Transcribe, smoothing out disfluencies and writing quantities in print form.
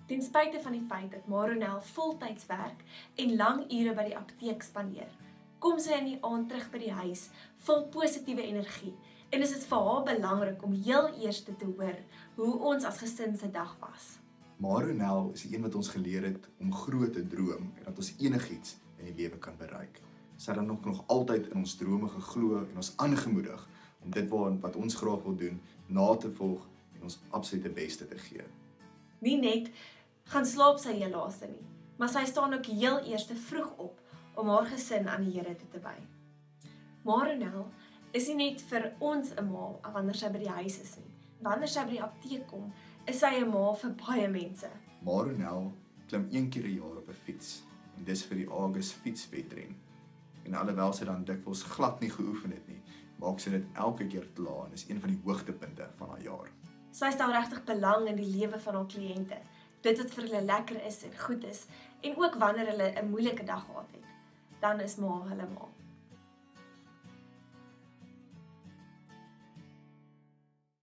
Ten spyte van die feit dat Maronel voltyds werk en lang ure by die apteek spandeer, kom sy in die aand terug by die huis vol positiewe energie en is dit vir haar belangrik om heel eers te hoor hoe ons as gesin se dag was. Maronel is die een wat ons geleer het om groot te droom en dat ons enigiets in die lewe kan bereik. Sy het dan nog altyd in ons drome geglo en ons aangemoedig om dit wat ons graag wil doen, na te volg en ons absolute beste te gee. Nie net gaan slaap sy heel laaste nie, maar sy staan ook heel eerste vroeg op om haar gesin aan die Here toe te wy. Maronel is nie net vir ons 'n ma wanneer sy by die huis is nie. Wanneer sy by die apteek kom, is sy 'n ma vir baie mense. Maronel klim 1 keer 'n jaar op 'n fiets en dis vir die August fietswedren. En alhoewel sy dan dikwels glad nie geoefen het nie, maak sy dit elke keer klaar en is een van die hoogtepunte van haar jaar. Sy stel regtig belang in die lewe van haar kliënte, dit wat vir hulle lekker is en goed is, en ook wanneer hulle 'n moeilike dag gehad het, dan is ma hulle ma.